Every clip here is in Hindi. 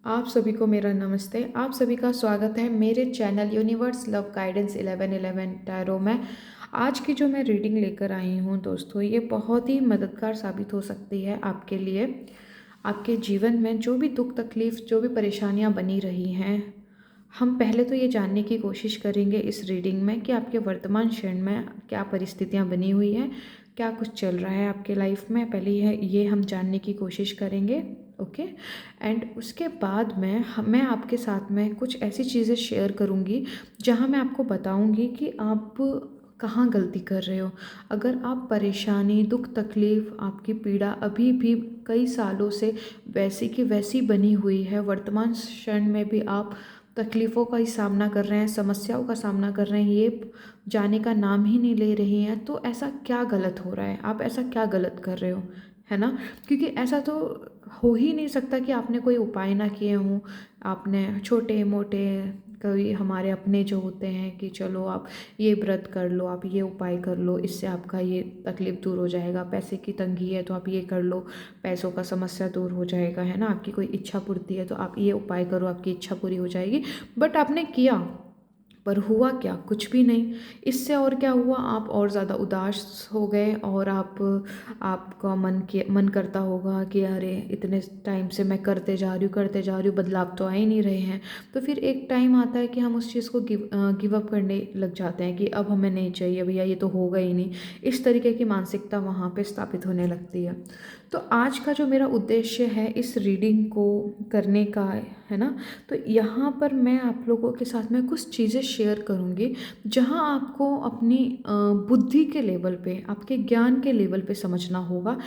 आप सभी को मेरा नमस्ते। आप सभी का स्वागत है मेरे channel universe love guidance 1111 tarot में। आज की जो मैं रीडिंग लेकर आई हूँ दोस्तों, ये बहुत ही मददगार साबित हो सकती है आपके लिए। आपके जीवन में जो भी दुख तकलीफ़, जो भी परेशानियाँ बनी रही हैं, हम पहले तो ये जानने की कोशिश करेंगे इस रीडिंग में कि आपके वर्तमान क्षण में क्या परिस्थितियाँ बनी हुई हैं, क्या कुछ चल रहा है आपके लाइफ में। पहले ये हम जानने की कोशिश करेंगे। ओके। एंड उसके बाद मैं आपके साथ में कुछ ऐसी चीज़ें शेयर करूँगी जहाँ मैं आपको बताऊँगी कि आप कहाँ गलती कर रहे हो। अगर आप परेशानी, दुख तकलीफ़, आपकी पीड़ा अभी भी कई सालों से वैसी की वैसी बनी हुई है, वर्तमान क्षण में भी आप तकलीफ़ों का ही सामना कर रहे हैं, समस्याओं का सामना कर रहे हैं, ये जाने का नाम ही नहीं ले रही हैं, तो ऐसा क्या गलत हो रहा है? आप ऐसा क्या गलत कर रहे हो, है ना? क्योंकि ऐसा तो हो ही नहीं सकता कि आपने कोई उपाय ना किए हों। आपने छोटे मोटे, कभी हमारे अपने जो होते हैं कि चलो आप ये व्रत कर लो, आप ये उपाय कर लो, इससे आपका ये तकलीफ़ दूर हो जाएगा। पैसे की तंगी है तो आप ये कर लो, पैसों का समस्या दूर हो जाएगा, है ना? आपकी कोई इच्छा पूर्ति है तो आप ये उपाय करो, आपकी इच्छा पूरी हो जाएगी। बट आपने किया, पर हुआ क्या? कुछ भी नहीं। इससे और क्या हुआ, आप और ज़्यादा उदास हो गए और आपका मन करता होगा कि अरे इतने टाइम से मैं करते जा रही हूँ, बदलाव तो आ ही नहीं रहे हैं। तो फिर एक टाइम आता है कि हम उस चीज़ को गिव अप करने लग जाते हैं कि अब हमें नहीं चाहिए भैया, ये तो होगा ही नहीं। इस तरीके की मानसिकता वहाँ पे स्थापित होने लगती है। तो आज का जो मेरा उद्देश्य है इस रीडिंग को करने का, है ना, तो यहाँ पर मैं आप लोगों के साथ में कुछ चीज़ें शेयर करूँगी जहाँ आपको अपनी बुद्धि के लेवल पे, आपके ज्ञान के लेवल पे समझना होगा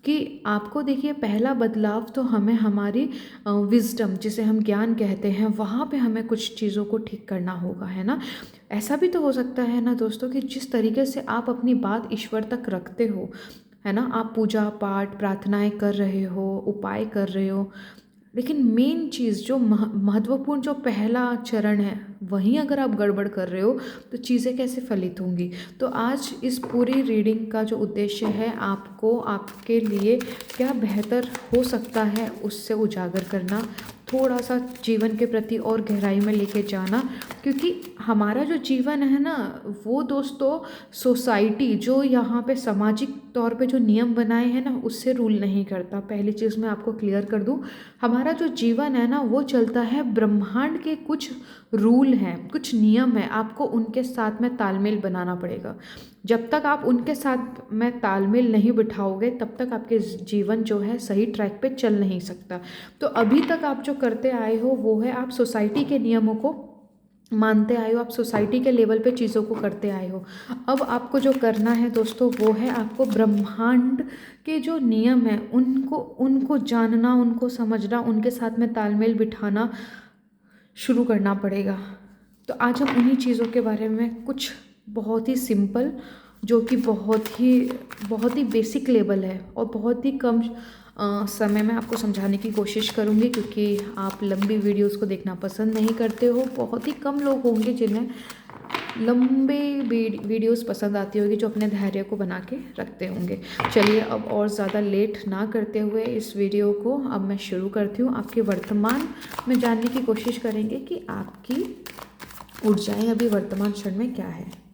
कि आपको, देखिए, पहला बदलाव तो हमें हमारी विज़डम, जिसे हम ज्ञान कहते हैं, वहाँ पे हमें कुछ चीज़ों को ठीक करना होगा, है ना। ऐसा भी तो हो सकता है ना दोस्तों कि जिस तरीके से आप अपनी बात ईश्वर तक रखते हो, है ना, आप पूजा पाठ प्रार्थनाएं कर रहे हो, उपाय कर रहे हो, लेकिन मेन चीज़ जो महत्वपूर्ण, जो पहला चरण है, वहीं अगर आप गड़बड़ कर रहे हो तो चीज़ें कैसे फलित होंगी। तो आज इस पूरी रीडिंग का जो उद्देश्य है, आपको आपके लिए क्या बेहतर हो सकता है उससे उजागर करना, थोड़ा सा जीवन के प्रति और गहराई में लेके जाना। क्योंकि हमारा जो जीवन है ना, वो दोस्तों सोसाइटी, जो यहाँ पे सामाजिक तौर पे जो नियम बनाए हैं ना, उससे रूल नहीं करता। पहली चीज़ मैं आपको क्लियर कर दूँ, हमारा जो जीवन है ना, वो चलता है ब्रह्मांड के कुछ रूल हैं, कुछ नियम हैं, आपको उनके साथ में तालमेल बनाना पड़ेगा। जब तक आप उनके साथ में तालमेल नहीं बिठाओगे, तब तक आपके जीवन जो है सही ट्रैक पे चल नहीं सकता। तो अभी तक आप जो करते आए हो वो है, आप सोसाइटी के नियमों को मानते आए हो, आप सोसाइटी के लेवल पे चीज़ों को करते आए हो। अब आपको जो करना है दोस्तों, वो है आपको ब्रह्मांड के जो नियम हैं उनको उनको जानना, उनको समझना, उनके साथ में तालमेल बिठाना शुरू करना पड़ेगा। तो आज हम उन्हीं चीज़ों के बारे में कुछ बहुत ही सिंपल, जो कि बहुत ही बेसिक लेवल है और बहुत ही कम समय में आपको समझाने की कोशिश करूँगी, क्योंकि आप लंबी वीडियोस को देखना पसंद नहीं करते हो। बहुत ही कम लोग होंगे जिन्हें लंबे वीडियोस पसंद आती होगी, जो अपने धैर्य को बना के रखते होंगे। चलिए, अब और ज़्यादा लेट ना करते हुए इस वीडियो को अब मैं शुरू करती हूँ। आपके वर्तमान में जानने की कोशिश करेंगे कि आपकी ऊर्जाएं अभी वर्तमान क्षण में क्या है।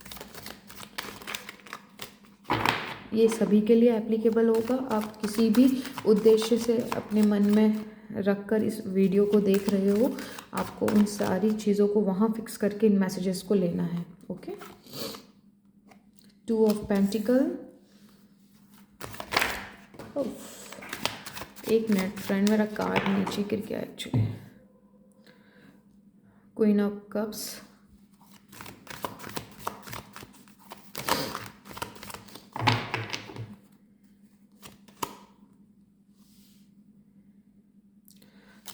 ये सभी के लिए एप्लीकेबल होगा। आप किसी भी उद्देश्य से अपने मन में रख कर इस वीडियो को देख रहे हो, आपको उन सारी चीज़ों को वहाँ फिक्स करके इन मैसेजेस को लेना है। ओके। 2 of pentacles. एक मिनट फ्रेंड, मेरा कार्ड नीचे गिर गया actually. Queen of cups,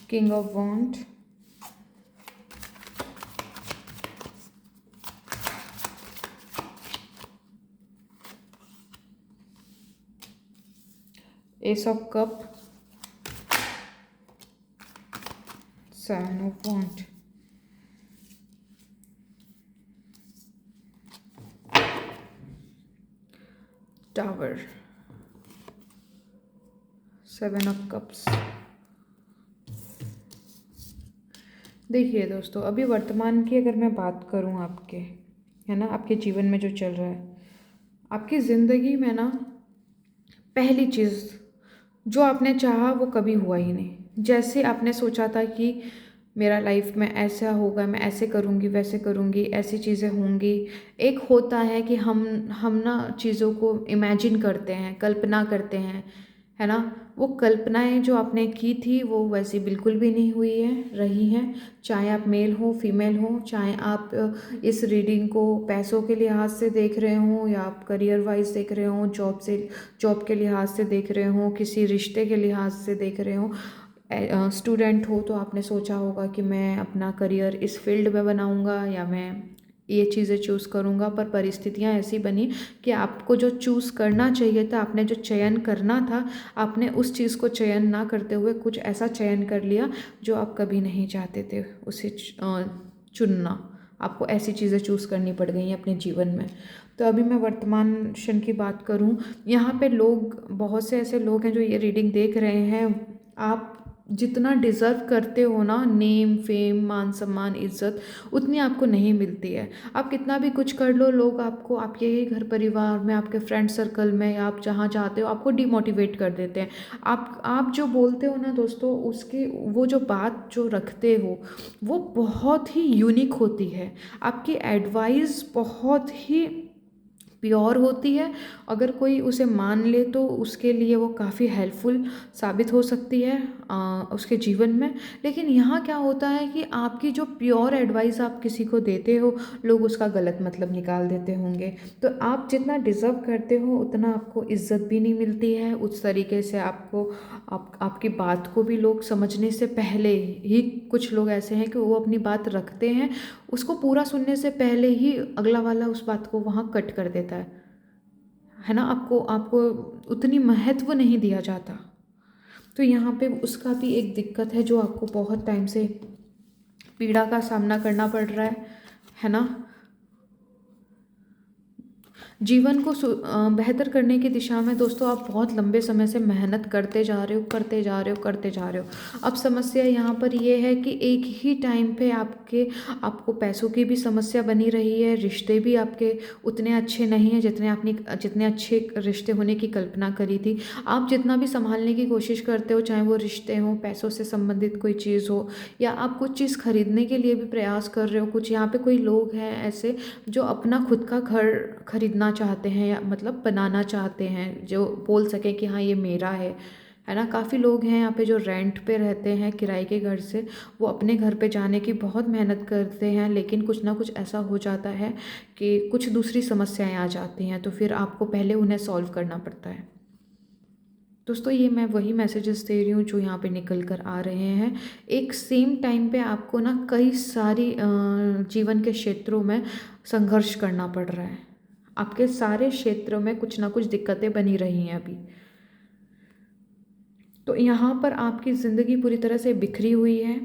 king of wand, ace of cup, 7 of wand, tower, 7 of cups, देखिए दोस्तों, अभी वर्तमान की अगर मैं बात करूँ आपके, है ना, आपके जीवन में जो चल रहा है, आपकी ज़िंदगी में ना, पहली चीज़ जो आपने चाहा वो कभी हुआ ही नहीं। जैसे आपने सोचा था कि मेरा लाइफ में ऐसा होगा, मैं ऐसे करूँगी, वैसे करूँगी, ऐसी चीज़ें होंगी। एक होता है कि हम ना चीज़ों को इमेजिन करते हैं, कल्पना करते हैं, है ना? वो कल्पनाएँ जो आपने की थी वो वैसी बिल्कुल भी नहीं हुई है रही हैं। चाहे आप मेल हो, फीमेल हो, चाहे आप इस रीडिंग को पैसों के लिहाज से देख रहे हों या आप करियर वाइज़ देख रहे हों, जॉब के लिहाज से देख रहे हों, किसी रिश्ते के लिहाज से देख रहे हों। स्टूडेंट हो तो आपने सोचा होगा कि मैं अपना करियर इस फील्ड में बनाऊंगा या मैं ये चीज़ें चूज़ करूंगा, पर परिस्थितियां ऐसी बनी कि आपको जो चूज़ करना चाहिए था, आपने जो चयन करना था, आपने उस चीज़ को चयन ना करते हुए कुछ ऐसा चयन कर लिया जो आप कभी नहीं चाहते थे उसे चुनना। आपको ऐसी चीज़ें चूज़ करनी पड़ गई हैं अपने जीवन में। तो अभी मैं वर्तमान क्षण की बात करूं, यहाँ पे लोग, बहुत से ऐसे लोग हैं जो ये रीडिंग देख रहे हैं। आप जितना डिज़र्व करते हो ना, नेम, फेम, मान सम्मान, इज्जत, उतनी आपको नहीं मिलती है। आप कितना भी कुछ कर लो, लोग आपको आपके ही घर परिवार में, आपके फ्रेंड सर्कल में, या आप जहाँ जाते हो आपको डिमोटिवेट कर देते हैं। आप जो बोलते हो ना दोस्तों, उसके वो जो बात जो रखते हो वो बहुत ही यूनिक होती है। आपकी एडवाइस बहुत ही प्योर होती है। अगर कोई उसे मान ले तो उसके लिए वो काफ़ी हेल्पफुल साबित हो सकती है उसके जीवन में। लेकिन यहाँ क्या होता है कि आपकी जो प्योर एडवाइस आप किसी को देते हो, लोग उसका गलत मतलब निकाल देते होंगे। तो आप जितना डिज़र्व करते हो उतना आपको इज्जत भी नहीं मिलती है उस तरीके से। आपकी बात को भी लोग समझने से पहले ही, कुछ लोग ऐसे हैं कि वो अपनी बात रखते हैं, उसको पूरा सुनने से पहले ही अगला वाला उस बात को वहाँ कट कर देता है ना? आपको आपको उतनी महत्व नहीं दिया जाता। तो यहाँ पे उसका भी एक दिक्कत है जो आपको बहुत टाइम से पीड़ा का सामना करना पड़ रहा है ना? जीवन को बेहतर करने की दिशा में दोस्तों आप बहुत लंबे समय से मेहनत करते जा रहे हो, करते जा रहे हो, करते जा रहे हो। अब समस्या यहाँ पर ये है कि एक ही टाइम पे आपको पैसों की भी समस्या बनी रही है, रिश्ते भी आपके उतने अच्छे नहीं हैं जितने अच्छे रिश्ते होने की कल्पना करी थी। आप जितना भी संभालने की कोशिश करते हो, चाहे वो रिश्ते हों, पैसों से संबंधित कोई चीज़ हो, या आप कुछ चीज़ खरीदने के लिए भी प्रयास कर रहे हो। कुछ यहाँ पे कोई लोग हैं ऐसे जो अपना खुद का घर खरीदना चाहते हैं, या मतलब बनाना चाहते हैं, जो बोल सकें कि हाँ ये मेरा है ना? काफ़ी लोग हैं यहाँ पे जो रेंट पे रहते हैं, किराए के घर से। वो अपने घर पे जाने की बहुत मेहनत करते हैं, लेकिन कुछ ना कुछ ऐसा हो जाता है कि कुछ दूसरी समस्याएं आ जाती हैं, तो फिर आपको पहले उन्हें सॉल्व करना पड़ता है। दोस्तों, ये मैं वही मैसेजेस दे रही हूँ जो यहाँ पे निकल कर आ रहे हैं। एक सेम टाइम पे आपको ना कई सारी जीवन के क्षेत्रों में संघर्ष करना पड़ रहा है। आपके सारे क्षेत्रों में कुछ ना कुछ दिक्कतें बनी रही हैं अभी। तो यहाँ पर आपकी ज़िंदगी पूरी तरह से बिखरी हुई है,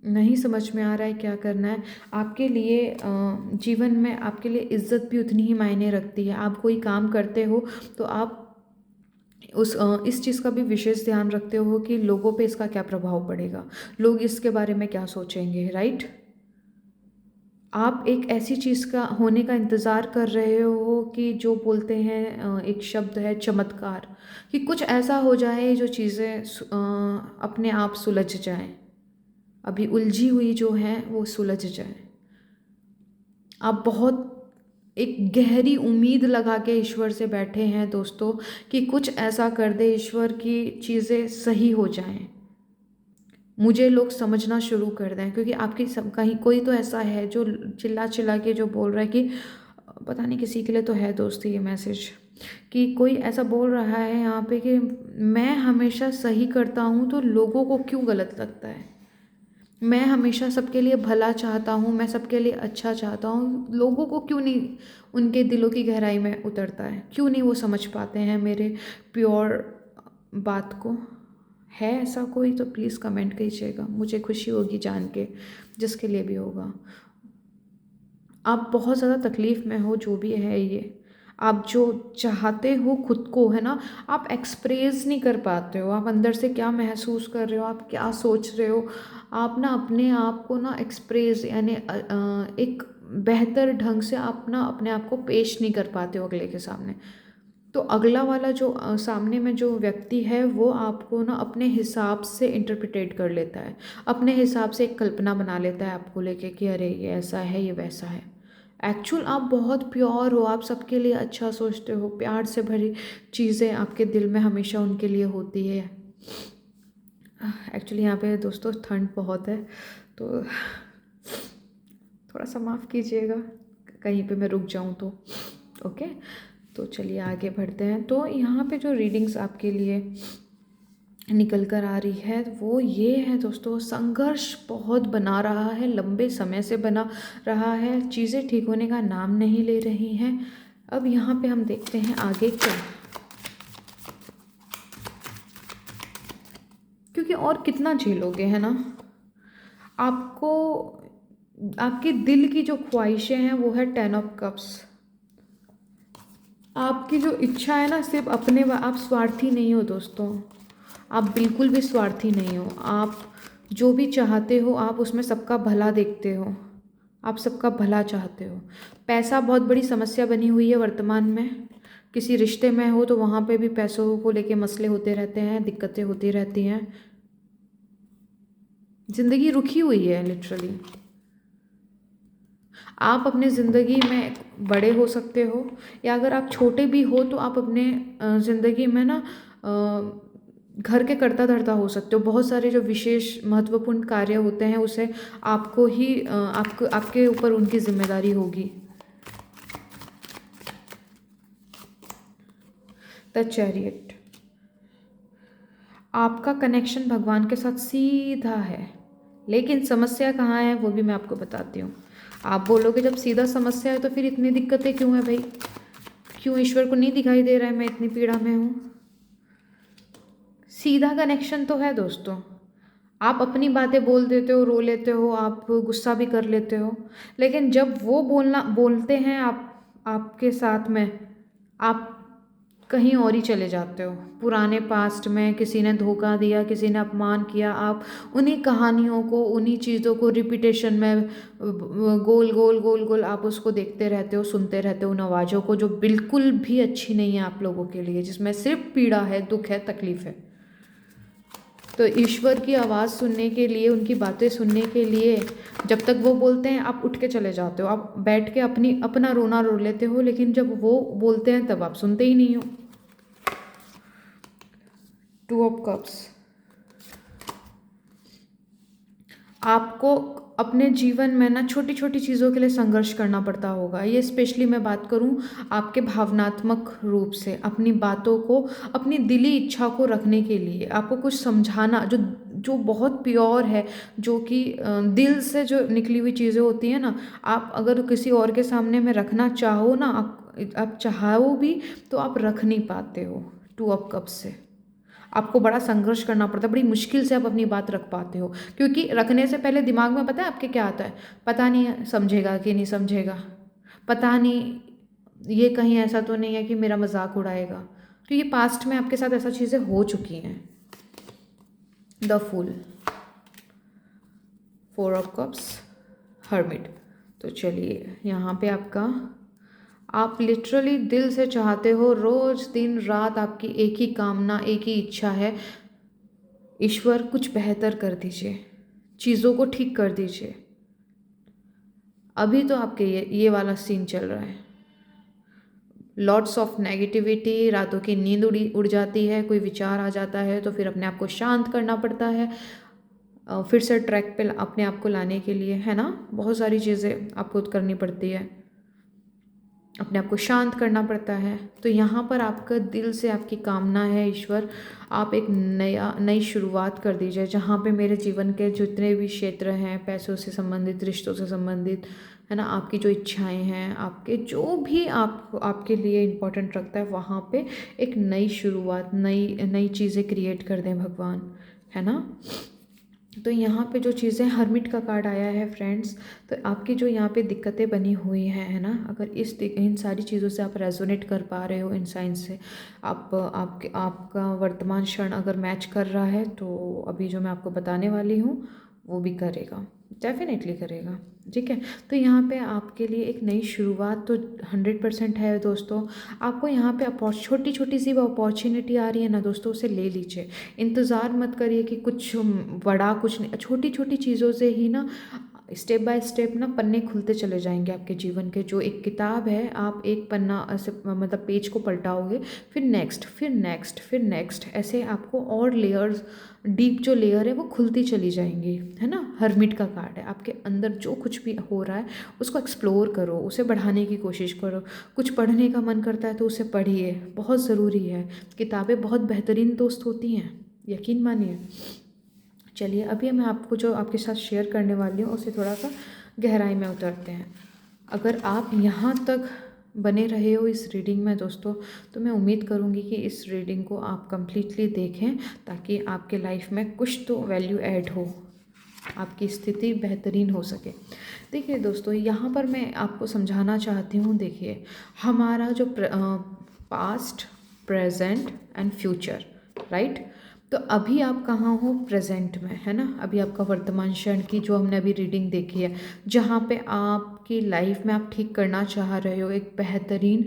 नहीं समझ में आ रहा है क्या करना है। आपके लिए जीवन में आपके लिए इज़्ज़त भी उतनी ही मायने रखती है। आप कोई काम करते हो तो आप इस चीज़ का भी विशेष ध्यान रखते हो कि लोगों पे इसका क्या प्रभाव पड़ेगा, लोग इसके बारे में क्या सोचेंगे, राइट? आप एक ऐसी चीज़ का होने का इंतज़ार कर रहे हो कि जो बोलते हैं, एक शब्द है चमत्कार, कि कुछ ऐसा हो जाए जो चीज़ें अपने आप सुलझ जाएं, अभी उलझी हुई जो है वो सुलझ जाए। आप बहुत एक गहरी उम्मीद लगा के ईश्वर से बैठे हैं दोस्तों, कि कुछ ऐसा कर दे ईश्वर की चीज़ें सही हो जाएं, मुझे लोग समझना शुरू कर दें। क्योंकि आपकी सब कहीं कोई तो ऐसा है जो चिल्ला चिल्ला के जो बोल रहा है कि, पता नहीं किसी के लिए तो है दोस्त ये मैसेज, कि कोई ऐसा बोल रहा है यहाँ पे कि मैं हमेशा सही करता हूँ तो लोगों को क्यों गलत लगता है। मैं हमेशा सबके लिए भला चाहता हूँ, मैं सबके लिए अच्छा चाहता हूँ, लोगों को क्यों नहीं उनके दिलों की गहराई में उतरता है, क्यों नहीं वो समझ पाते हैं मेरे प्योर बात को। है ऐसा कोई तो प्लीज़ कमेंट कीजिएगा, मुझे खुशी होगी जान के, जिसके लिए भी होगा। आप बहुत ज़्यादा तकलीफ़ में हो, जो भी है ये, आप जो चाहते हो खुद को, है ना, आप एक्सप्रेस नहीं कर पाते हो, आप अंदर से क्या महसूस कर रहे हो, आप क्या सोच रहे हो, आप ना अपने आप को ना एक्सप्रेस यानी एक बेहतर ढंग से आप ना अपने आप को पेश नहीं कर पाते हो अगले के सामने। तो अगला वाला जो सामने में जो व्यक्ति है वो आपको ना अपने हिसाब से इंटरप्रिटेट कर लेता है, अपने हिसाब से एक कल्पना बना लेता है आपको लेके कि अरे ये ऐसा है, ये वैसा है। एक्चुअल आप बहुत प्योर हो, आप सबके लिए अच्छा सोचते हो, प्यार से भरी चीज़ें आपके दिल में हमेशा उनके लिए होती है। एक्चुअली यहाँ पे दोस्तों ठंड बहुत है, तो थोड़ा सा माफ़ कीजिएगा कहीं पे मैं रुक जाऊँ तो। ओके, तो चलिए आगे बढ़ते हैं। तो यहाँ पे जो रीडिंग्स आपके लिए निकल कर आ रही है वो ये है दोस्तों, संघर्ष बहुत बना रहा है, लंबे समय से बना रहा है, चीज़ें ठीक होने का नाम नहीं ले रही हैं। अब यहाँ पे हम देखते हैं आगे क्या, क्योंकि और कितना झेलोगे, है ना। आपको आपके दिल की जो ख्वाहिशें हैं वो है 10 ऑफ कप्स। आपकी जो इच्छा है ना सिर्फ अपने, आप स्वार्थी नहीं हो दोस्तों, आप बिल्कुल भी स्वार्थी नहीं हो। आप जो भी चाहते हो आप उसमें सबका भला देखते हो, आप सबका भला चाहते हो। पैसा बहुत बड़ी समस्या बनी हुई है वर्तमान में। किसी रिश्ते में हो तो वहाँ पे भी पैसों को लेके मसले होते रहते हैं, दिक्कतें होती रहती हैं, ज़िंदगी रुकी हुई है लिटरली। आप अपने ज़िंदगी में बड़े हो सकते हो, या अगर आप छोटे भी हो तो आप अपने ज़िंदगी में ना घर के कर्ता धर्ता हो सकते हो। बहुत सारे जो विशेष महत्वपूर्ण कार्य होते हैं उसे आपको ही आपको आपके ऊपर उनकी जिम्मेदारी होगी। द चैरियट, आपका कनेक्शन भगवान के साथ सीधा है, लेकिन समस्या कहाँ है वो भी मैं आपको बताती हूँ। आप बोलोगे जब सीधा समस्या है तो फिर इतनी दिक्कतें क्यों है भाई, क्यों ईश्वर को नहीं दिखाई दे रहा है मैं इतनी पीड़ा में हूँ। सीधा कनेक्शन तो है दोस्तों, आप अपनी बातें बोल देते हो, रो लेते हो, आप गुस्सा भी कर लेते हो, लेकिन जब वो बोलते हैं आपके साथ में, आप कहीं और ही चले जाते हो। पुराने पास्ट में किसी ने धोखा दिया, किसी ने अपमान किया, आप उन्हीं कहानियों को, उन्हीं चीज़ों को रिपीटेशन में गोल गोल गोल गोल आप उसको देखते रहते हो, सुनते रहते हो उन आवाज़ों को जो बिल्कुल भी अच्छी नहीं है आप लोगों के लिए, जिसमें सिर्फ पीड़ा है, दुख है, तकलीफ है। तो ईश्वर की आवाज़ सुनने के लिए, उनकी बातें सुनने के लिए जब तक वो बोलते हैं आप उठ के चले जाते हो, आप बैठ के अपना रोना रो लेते हो, लेकिन जब वो बोलते हैं तब आप सुनते ही नहीं हो। 2 ऑफ कप्स, आपको अपने जीवन में ना छोटी छोटी चीज़ों के लिए संघर्ष करना पड़ता होगा। ये स्पेशली मैं बात करूँ आपके भावनात्मक रूप से, अपनी बातों को, अपनी दिली इच्छा को रखने के लिए आपको कुछ समझाना जो जो बहुत प्योर है, जो कि दिल से जो निकली हुई चीज़ें होती हैं ना, आप अगर किसी और के सामने में रखना चाहो ना, आप चाहो भी तो आप रख नहीं पाते हो 2 ऑफ कप्स से। आपको बड़ा संघर्ष करना पड़ता है, बड़ी मुश्किल से आप अपनी बात रख पाते हो, क्योंकि रखने से पहले दिमाग में पता है आपके क्या आता है, पता नहीं समझेगा कि नहीं समझेगा, पता नहीं ये कहीं ऐसा तो नहीं है कि मेरा मजाक उड़ाएगा, क्योंकि पास्ट में आपके साथ ऐसा चीज़ें हो चुकी हैं। The fool, 4 of cups, hermit. तो चलिए यहाँ पे आपका, आप लिटरली दिल से चाहते हो, रोज दिन रात आपकी एक ही कामना, एक ही इच्छा है, ईश्वर कुछ बेहतर कर दीजिए, चीज़ों को ठीक कर दीजिए। अभी तो आपके ये वाला सीन चल रहा है, लॉट्स ऑफ नेगेटिविटी, रातों की नींद उड़ जाती है, कोई विचार आ जाता है तो फिर अपने आप को शांत करना पड़ता है, फिर से ट्रैक पे अपने आप को लाने के लिए, है ना, बहुत सारी चीज़ें आपको करनी पड़ती है, अपने आप को शांत करना पड़ता है। तो यहाँ पर आपका दिल से आपकी कामना है, ईश्वर आप एक नई शुरुआत कर दीजिए, जहाँ पे मेरे जीवन के जितने भी क्षेत्र हैं, पैसों से संबंधित, रिश्तों से संबंधित, है ना, आपकी जो इच्छाएं हैं, आपके जो भी आपके लिए इम्पोर्टेंट रखता है, वहाँ पे एक नई शुरुआत, नई नई चीज़ें क्रिएट कर दें भगवान, है ना। तो यहाँ पे जो चीज़ें, हर्मिट का कार्ड आया है फ्रेंड्स, तो आपकी जो यहाँ पे दिक्कतें बनी हुई हैं, है ना, अगर इन सारी चीज़ों से आप रेजोनेट कर पा रहे हो, इन साइंस से आपका वर्तमान क्षण अगर मैच कर रहा है, तो अभी जो मैं आपको बताने वाली हूँ वो भी करेगा, डेफिनेटली करेगा। ठीक है, तो यहाँ पे आपके लिए एक नई शुरुआत तो 100% है दोस्तों। आपको यहाँ पे छोटी छोटी सी अपॉर्चुनिटी आ रही है ना दोस्तों, उसे ले लीजिए। इंतज़ार मत करिए कि कुछ बड़ा, कुछ नहीं, छोटी छोटी चीज़ों से ही ना स्टेप बाय स्टेप ना पन्ने खुलते चले जाएंगे आपके जीवन के। जो एक किताब है, आप एक पन्ना ऐसे मतलब पेज को पलटाओगे, फिर नेक्स्ट, फिर नेक्स्ट, फिर नेक्स्ट, ऐसे आपको और लेयर्स, डीप जो लेयर है वो खुलती चली जाएंगी, है ना। हर्मिट का कार्ड है, आपके अंदर जो कुछ भी हो रहा है उसको एक्सप्लोर करो, उसे बढ़ाने की कोशिश करो। कुछ पढ़ने का मन करता है तो उसे पढ़िए, बहुत ज़रूरी है। किताबें बहुत बेहतरीन दोस्त होती हैं, यकीन मानिए। चलिए, अभी मैं आपको जो आपके साथ शेयर करने वाली हूँ उसे थोड़ा सा गहराई में उतरते हैं। अगर आप यहाँ तक बने रहे हो इस रीडिंग में दोस्तों, तो मैं उम्मीद करूँगी कि इस रीडिंग को आप कम्प्लीटली देखें, ताकि आपके लाइफ में कुछ तो वैल्यू ऐड हो, आपकी स्थिति बेहतरीन हो सके। देखिए दोस्तों, यहाँ पर मैं आपको समझाना चाहती हूँ। देखिए, हमारा जो past, present and future, right. तो अभी आप कहाँ हो? प्रेजेंट में, है ना। अभी आपका वर्तमान क्षण की जो हमने अभी रीडिंग देखी है, जहाँ पे आपकी लाइफ में आप ठीक करना चाह रहे हो, एक बेहतरीन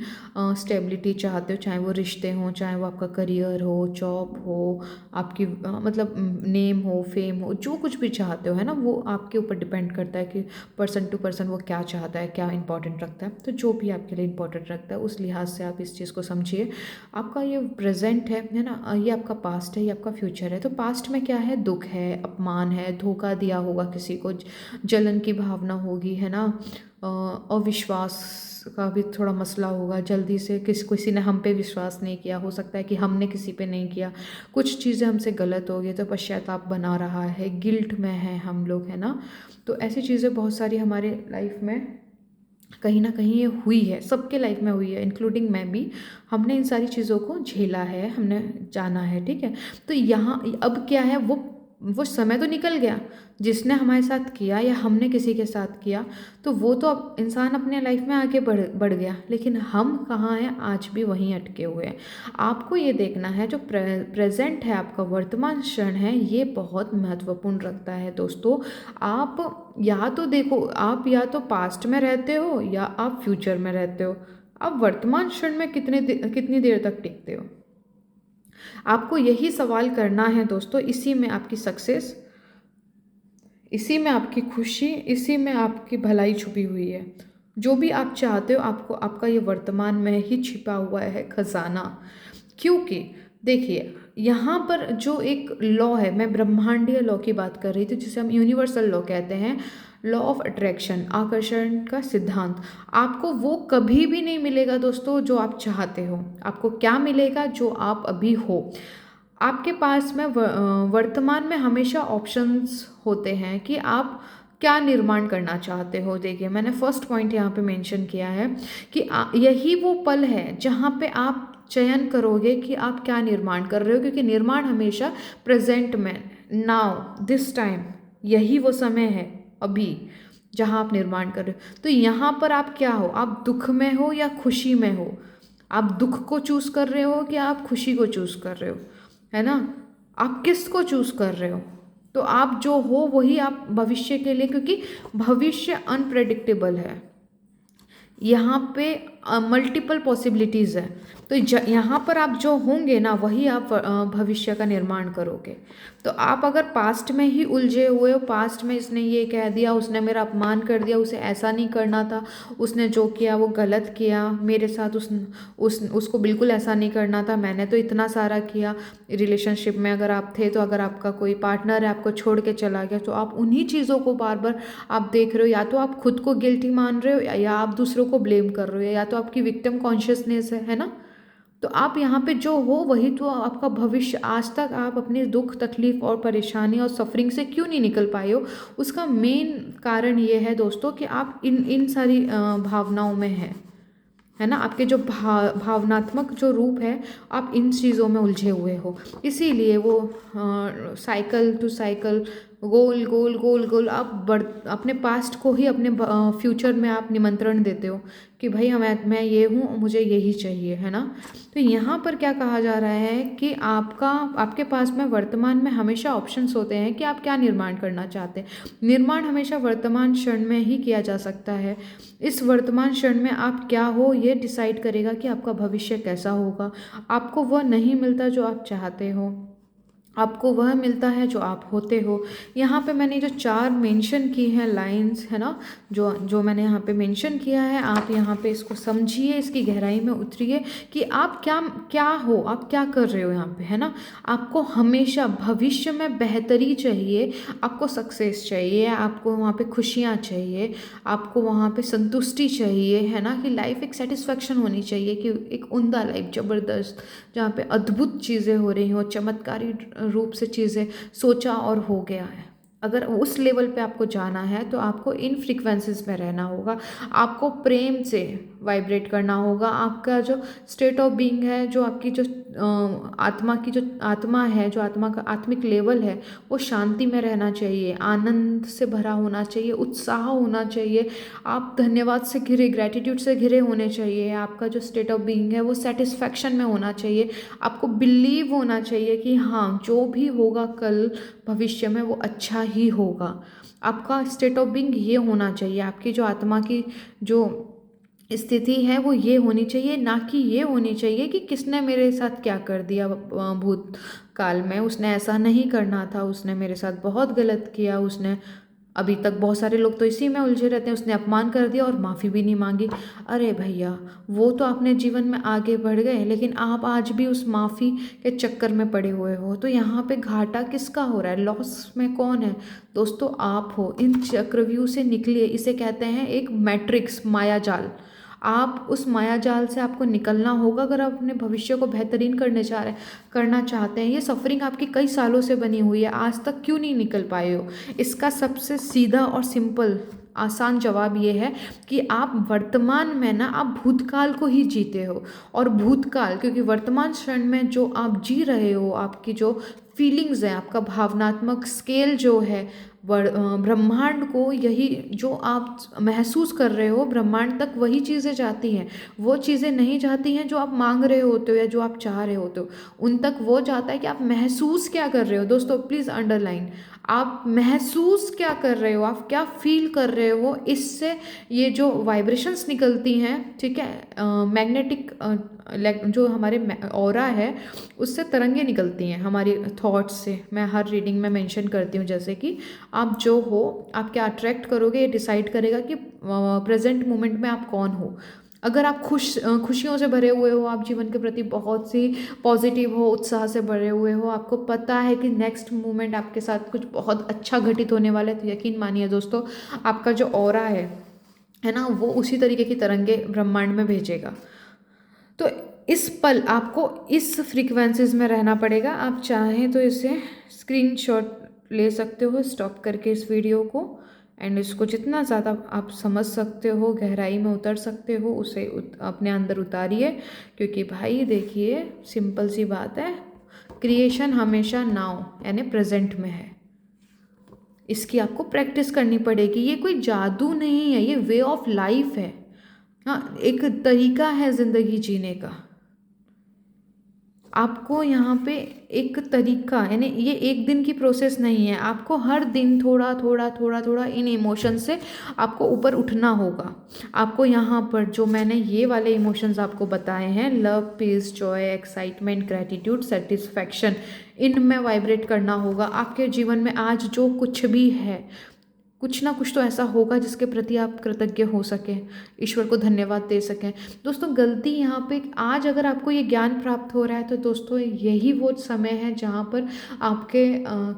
स्टेबिलिटी चाहते हो, चाहे वो रिश्ते हों, चाहे वो आपका करियर हो, जॉब हो, आपकी मतलब नेम हो, फेम हो, जो कुछ भी चाहते हो, है ना, वो आपके ऊपर डिपेंड करता है कि पर्सन टू पर्सन वो क्या चाहता है, क्या इंपॉर्टेंट रखता है। तो जो भी आपके लिए इंपॉर्टेंट रखता है, उस लिहाज से आप इस चीज़ को समझिए। आपका ये प्रेजेंट है ना, ये आपका पास्ट है, ये आपका फ्यूचर है। तो पास्ट में क्या है? दुख है, अपमान है, धोखा दिया होगा किसी को, जलन की भावना होगी, है ना, अविश्वास का भी थोड़ा मसला होगा, जल्दी से किसी ने हम पे विश्वास नहीं किया, हो सकता है कि हमने किसी पे नहीं किया, कुछ चीज़ें हमसे गलत हो गई तो पश्चाताप बना रहा है, गिल्ट में है हम लोग, है ना। तो ऐसी चीज़ें बहुत सारी हमारे लाइफ में कहीं ना कहीं ये हुई है, सबके लाइफ में हुई है, इंक्लूडिंग मैं भी। हमने इन सारी चीज़ों को झेला है, हमने जाना है, ठीक है। तो यहाँ अब क्या है, वो समय तो निकल गया, जिसने हमारे साथ किया या हमने किसी के साथ किया, तो वो तो अब इंसान अपने लाइफ में आगे बढ़ गया, लेकिन हम कहाँ हैं? आज भी वहीं अटके हुए हैं। आपको ये देखना है, जो प्रेजेंट है, आपका वर्तमान क्षण है, ये बहुत महत्वपूर्ण रखता है दोस्तों। आप या तो देखो, आप या तो पास्ट में रहते हो या आप फ्यूचर में रहते हो। आप वर्तमान क्षण में कितनी देर तक टिकते हो? आपको यही सवाल करना है दोस्तों। इसी में आपकी सक्सेस, इसी में आपकी खुशी, इसी में आपकी भलाई छुपी हुई है। जो भी आप चाहते हो, आपको आपका ये वर्तमान में ही छिपा हुआ है खजाना। क्योंकि देखिए, यहाँ पर जो एक लॉ है, मैं ब्रह्मांडीय लॉ की बात कर रही थी, जिसे हम यूनिवर्सल लॉ कहते हैं, लॉ ऑफ अट्रैक्शन, आकर्षण का सिद्धांत। आपको वो कभी भी नहीं मिलेगा दोस्तों जो आप चाहते हो। आपको क्या मिलेगा? जो आप अभी हो। आपके पास में वर्तमान में हमेशा ऑप्शंस होते हैं कि आप क्या निर्माण करना चाहते हो। देखिए, मैंने फर्स्ट पॉइंट यहाँ पे मेंशन किया है कि यही वो पल है जहाँ पे आप चयन करोगे कि आप क्या निर्माण कर रहे हो, क्योंकि निर्माण हमेशा प्रेजेंट में, नाउ, दिस टाइम, यही वो समय है अभी जहाँ आप निर्माण कर रहे हो। तो यहाँ पर आप क्या हो? आप दुख में हो या खुशी में हो? आप दुख को चूज कर रहे हो कि आप खुशी को चूज कर रहे हो, है ना। आप किस को चूज कर रहे हो? तो आप जो हो वही आप भविष्य के लिए, क्योंकि भविष्य अनप्रेडिक्टेबल है, यहाँ पे मल्टीपल पॉसिबिलिटीज़ है। तो यहाँ पर आप जो होंगे ना, वही आप भविष्य का निर्माण करोगे। तो आप अगर पास्ट में ही उलझे हुए हो, पास्ट में इसने ये कह दिया, उसने मेरा अपमान कर दिया, उसे ऐसा नहीं करना था, उसने जो किया वो गलत किया मेरे साथ, उसको बिल्कुल ऐसा नहीं करना था, मैंने तो इतना सारा किया। रिलेशनशिप में अगर आप थे, तो अगर आपका कोई पार्टनर है आपको छोड़ के चला गया, तो आप उन्हीं चीज़ों को बार बार आप देख रहे हो। या तो आप खुद को गिल्टी मान रहे हो, या आप दूसरों को ब्लेम कर रहे हो, या तो आपकी विक्टिम कॉन्शियसनेस है ना। तो आप यहाँ पे जो हो वही तो आपका भविष्य। आज तक आप अपनी दुख, तकलीफ और परेशानी और सफरिंग से क्यों नहीं निकल पाए हो? उसका मेन कारण ये है दोस्तों कि आप इन सारी भावनाओं में है ना। आपके जो भावनात्मक जो रूप है, आप इन चीज़ों में उलझे हुए हो। इसीलिए वो साइकिल टू साइकिल गोल गोल गोल गोल आप अपने पास्ट को ही अपने फ्यूचर में आप निमंत्रण देते हो कि भाई मैं ये हूँ, मुझे यही चाहिए, है ना। तो यहाँ पर क्या कहा जा रहा है कि आपके पास में वर्तमान में हमेशा ऑप्शंस होते हैं कि आप क्या निर्माण करना चाहते हैं। निर्माण हमेशा वर्तमान क्षण में ही किया जा सकता है। इस वर्तमान क्षण में आप क्या हो ये डिसाइड करेगा कि आपका भविष्य कैसा होगा। आपको वह नहीं मिलता जो आप चाहते हो, आपको वह मिलता है जो आप होते हो। यहाँ पे मैंने जो 4 मेंशन की हैं लाइंस, है ना, जो जो मैंने यहाँ पे मेंशन किया है, आप यहाँ पे इसको समझिए, इसकी गहराई में उतरिए कि आप क्या क्या हो, आप क्या कर रहे हो यहाँ पे, है ना। आपको हमेशा भविष्य में बेहतरी चाहिए, आपको सक्सेस चाहिए, आपको वहाँ पे खुशियाँ चाहिए, आपको वहाँ पे संतुष्टि चाहिए, है ना, कि लाइफ एक सेटिस्फैक्शन होनी चाहिए, कि एक उम्दा लाइफ ज़बरदस्त, जहाँ पे अद्भुत चीज़ें हो रही हो, चमत्कारी रूप से चीज़ें सोचा और हो गया है। अगर उस लेवल पे आपको जाना है तो आपको इन फ्रीक्वेंसीज में रहना होगा, आपको प्रेम से वाइब्रेट करना होगा। आपका जो स्टेट ऑफ बीइंग है, जो आपकी जो आत्मा है, जो आत्मा का आत्मिक लेवल है, वो शांति में रहना चाहिए, आनंद से भरा होना चाहिए, उत्साह होना चाहिए, आप धन्यवाद से घिरे, ग्रैटिट्यूड से घिरे होने चाहिए। आपका जो स्टेट ऑफ बीइंग है वो सेटिस्फैक्शन में होना चाहिए। आपको बिलीव होना चाहिए कि हाँ, जो भी होगा कल भविष्य में वो अच्छा ही होगा। आपका स्टेट ऑफ बीइंग ये होना चाहिए, आपकी जो आत्मा की जो स्थिति है वो ये होनी चाहिए, ना कि ये होनी चाहिए कि किसने मेरे साथ क्या कर दिया भूतकाल में, उसने ऐसा नहीं करना था, उसने मेरे साथ बहुत गलत किया, उसने अभी तक बहुत सारे लोग तो इसी में उलझे रहते हैं, उसने अपमान कर दिया और माफ़ी भी नहीं मांगी। अरे भैया, वो तो अपने जीवन में आगे बढ़ गए, लेकिन आप आज भी उस माफ़ी के चक्कर में पड़े हुए हो। तो यहाँ पे घाटा किसका हो रहा है, लॉस में कौन है? दोस्तों आप हो। इन चक्रव्यूह से निकलिए, इसे कहते हैं एक मैट्रिक्स, मायाजाल। आप उस मायाजाल से आपको निकलना होगा अगर आप अपने भविष्य को बेहतरीन करना चाहते हैं। ये सफरिंग आपकी कई सालों से बनी हुई है, आज तक क्यों नहीं निकल पाए हो? इसका सबसे सीधा और सिंपल आसान जवाब ये है कि आप वर्तमान में ना, आप भूतकाल को ही जीते हो। और भूतकाल, क्योंकि वर्तमान क्षण में जो आप जी रहे हो, आपकी जो फीलिंग्स है, आपका भावनात्मक स्केल जो है, ब्रह्मांड को यही जो आप महसूस कर रहे हो, ब्रह्मांड तक वही चीज़ें जाती हैं। वो चीज़ें नहीं जाती हैं जो आप मांग रहे होते हो या जो आप चाह रहे होते हो, उन तक वो जाता है कि आप महसूस क्या कर रहे हो। दोस्तों प्लीज़ अंडरलाइन, आप महसूस क्या कर रहे हो, आप क्या फील कर रहे हो, इससे ये जो वाइब्रेशंस निकलती हैं, ठीक है, मैग्नेटिक जो हमारे ऑरा है, उससे तरंगे निकलती हैं हमारी थॉट्स से। मैं हर रीडिंग में मेंशन करती हूँ, जैसे कि आप जो हो, आप क्या अट्रैक्ट करोगे, ये डिसाइड करेगा कि प्रेजेंट मोमेंट में आप कौन हो। अगर आप खुशियों से भरे हुए हो, आप जीवन के प्रति बहुत सी पॉजिटिव हो, उत्साह से भरे हुए हो, आपको पता है कि नेक्स्ट मोमेंट आपके साथ कुछ बहुत अच्छा घटित होने वाला है, तो यकीन मानिए दोस्तों, आपका जो ऑरा है ना, वो उसी तरीके की तरंगे ब्रह्मांड में भेजेगा। तो इस पल आपको इस फ्रीक्वेंसीज में रहना पड़ेगा। आप चाहें तो इसे स्क्रीनशॉट ले सकते हो स्टॉप करके इस वीडियो को, एंड इसको जितना ज़्यादा आप समझ सकते हो, गहराई में उतर सकते हो, उसे अपने अंदर उतारिए। क्योंकि भाई देखिए, सिंपल सी बात है, क्रिएशन हमेशा नाउ यानी प्रेजेंट में है। इसकी आपको प्रैक्टिस करनी पड़ेगी। ये कोई जादू नहीं है, ये वे ऑफ लाइफ है। हाँ, एक तरीका है ज़िंदगी जीने का। आपको यहाँ पे एक तरीका, यानी ये एक दिन की प्रोसेस नहीं है, आपको हर दिन थोड़ा थोड़ा थोड़ा थोड़ा इन इमोशन से आपको ऊपर उठना होगा। आपको यहाँ पर जो मैंने ये वाले इमोशंस आपको बताए हैं, love, peace, joy, excitement, gratitude, satisfaction, इनमें वाइब्रेट करना होगा। आपके जीवन में आज जो कुछ भी है, कुछ ना कुछ तो ऐसा होगा जिसके प्रति आप कृतज्ञ हो सकें, ईश्वर को धन्यवाद दे सकें। दोस्तों गलती यहाँ पे, आज अगर आपको ये ज्ञान प्राप्त हो रहा है तो दोस्तों यही वो समय है जहाँ पर आपके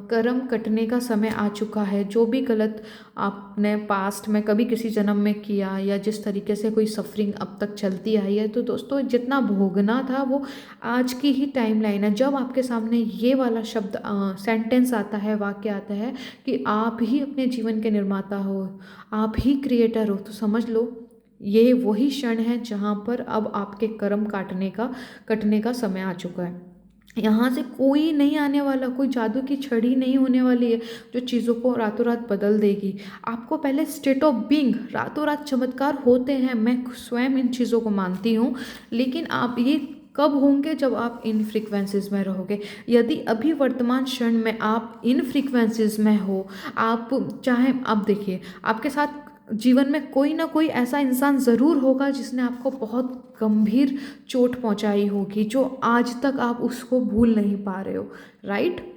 कर्म कटने का समय आ चुका है। जो भी गलत आपने पास्ट में कभी किसी जन्म में किया, या जिस तरीके से कोई सफरिंग अब तक चलती आई है, तो दोस्तों जितना भोगना था वो आज की ही टाइमलाइन है। जब आपके सामने ये वाला शब्द सेंटेंस आता है, वाक्य आता है कि आप ही अपने जीवन के निर्माता हो, आप ही क्रिएटर हो, तो समझ लो ये वही क्षण है जहाँ पर अब आपके कर्म कटने का समय आ चुका है। यहाँ से कोई नहीं आने वाला, कोई जादू की छड़ी नहीं होने वाली है जो चीज़ों को रातों रात बदल देगी। आपको पहले स्टेट ऑफ बीइंग, रातों रात चमत्कार होते हैं, मैं स्वयं इन चीज़ों को मानती हूँ, लेकिन आप ये कब होंगे जब आप इन फ्रीक्वेंसीज में रहोगे। यदि अभी वर्तमान क्षण में आप इन फ्रीक्वेंसीज में हो, आप चाहे, आप देखिए आपके साथ जीवन में कोई ना कोई ऐसा इंसान ज़रूर होगा जिसने आपको बहुत गंभीर चोट पहुंचाई होगी, जो आज तक आप उसको भूल नहीं पा रहे हो, राइट।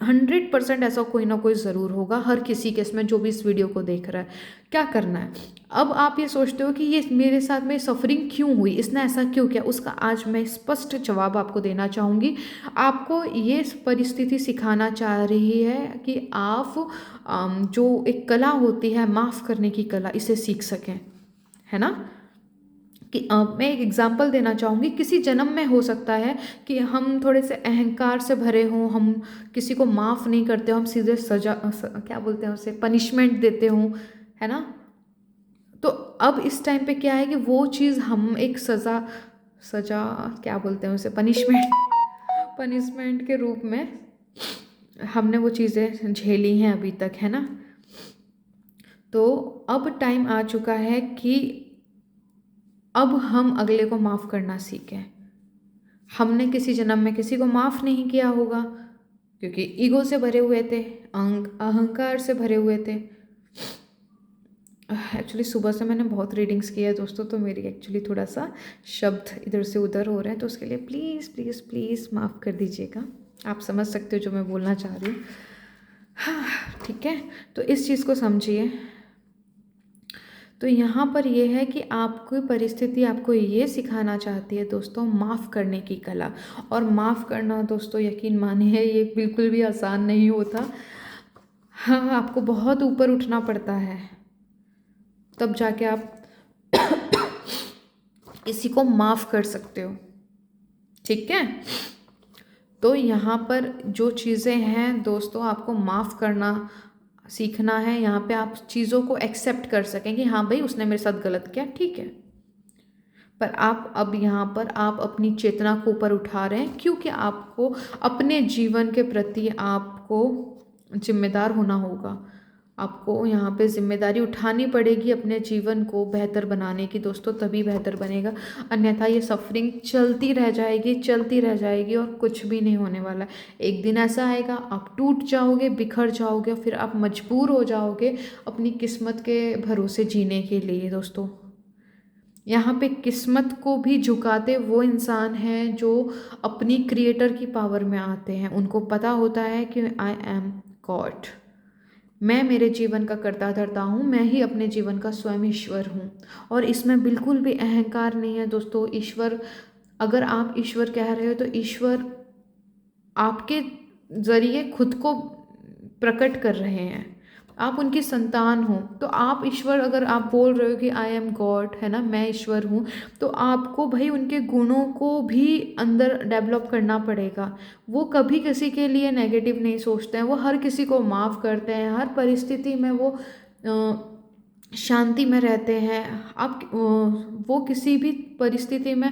100% ऐसा कोई ना कोई ज़रूर होगा हर किसी केस में, जो भी इस वीडियो को देख रहा है। क्या करना है, अब आप ये सोचते हो कि ये मेरे साथ में सफरिंग क्यों हुई, इसने ऐसा क्यों किया, उसका आज मैं स्पष्ट जवाब आपको देना चाहूँगी। आपको ये परिस्थिति सिखाना चाह रही है कि आप जो एक कला होती है माफ़ करने की कला, इसे सीख सकें, है ना। कि मैं एक एग्जांपल देना चाहूँगी, किसी जन्म में हो सकता है कि हम थोड़े से अहंकार से भरे हों, हम किसी को माफ़ नहीं करते हो, हम सीधे क्या बोलते हैं उसे, पनिशमेंट देते हों, है ना। तो अब इस टाइम पे क्या है कि वो चीज़ हम एक सज़ा सज़ा क्या बोलते हैं उसे, पनिशमेंट पनिशमेंट के रूप में हमने वो चीज़ें झेली हैं अभी तक, है ना। तो अब टाइम आ चुका है कि अब हम अगले को माफ़ करना सीखें। हमने किसी जन्म में किसी को माफ़ नहीं किया होगा, क्योंकि ईगो से भरे हुए थे, अहंकार से भरे हुए थे। एक्चुअली सुबह से मैंने बहुत रीडिंग्स किया है दोस्तों, तो मेरी एक्चुअली थोड़ा सा शब्द इधर से उधर हो रहे हैं, तो उसके लिए प्लीज़ प्लीज़ प्लीज़ माफ़ कर दीजिएगा। आप समझ सकते हो जो मैं बोलना चाह रही हूँ। हाँ, ठीक है, तो इस चीज़ को समझिए। तो यहाँ पर यह है कि आपकी परिस्थिति आपको ये सिखाना चाहती है दोस्तों, माफ़ करने की कला। और माफ़ करना दोस्तों, यकीन मानिए ये बिल्कुल भी आसान नहीं होता। हाँ, आपको बहुत ऊपर उठना पड़ता है, तब जाके आप किसी को माफ़ कर सकते हो, ठीक है। तो यहाँ पर जो चीज़ें हैं दोस्तों, आपको माफ़ करना सीखना है। यहाँ पे आप चीज़ों को एक्सेप्ट कर सकें कि हाँ भाई उसने मेरे साथ गलत किया, ठीक है। पर आप अब यहाँ पर आप अपनी चेतना को ऊपर उठा रहे हैं, क्योंकि आपको अपने जीवन के प्रति आपको जिम्मेदार होना होगा। आपको यहाँ पे जिम्मेदारी उठानी पड़ेगी अपने जीवन को बेहतर बनाने की दोस्तों, तभी बेहतर बनेगा। अन्यथा ये सफरिंग चलती रह जाएगी, चलती रह जाएगी और कुछ भी नहीं होने वाला। एक दिन ऐसा आएगा आप टूट जाओगे, बिखर जाओगे, फिर आप मजबूर हो जाओगे अपनी किस्मत के भरोसे जीने के लिए दोस्तों। यहाँ पे किस्मत को भी झुकाते वो इंसान हैं जो अपनी क्रिएटर की पावर में आते हैं। उनको पता होता है कि आई एम गॉड, मैं मेरे जीवन का कर्ता धर्ता हूँ, मैं ही अपने जीवन का स्वयं ईश्वर हूँ। और इसमें बिल्कुल भी अहंकार नहीं है दोस्तों। ईश्वर, अगर आप ईश्वर कह रहे हो तो ईश्वर आपके ज़रिए खुद को प्रकट कर रहे हैं, आप उनकी संतान हो। तो आप ईश्वर, अगर आप बोल रहे हो कि आई एम गॉड, है ना, मैं ईश्वर हूँ, तो आपको भाई उनके गुणों को भी अंदर डेवलप करना पड़ेगा। वो कभी किसी के लिए नेगेटिव नहीं सोचते हैं, वो हर किसी को माफ़ करते हैं, हर परिस्थिति में वो शांति में रहते हैं। आप वो किसी भी परिस्थिति में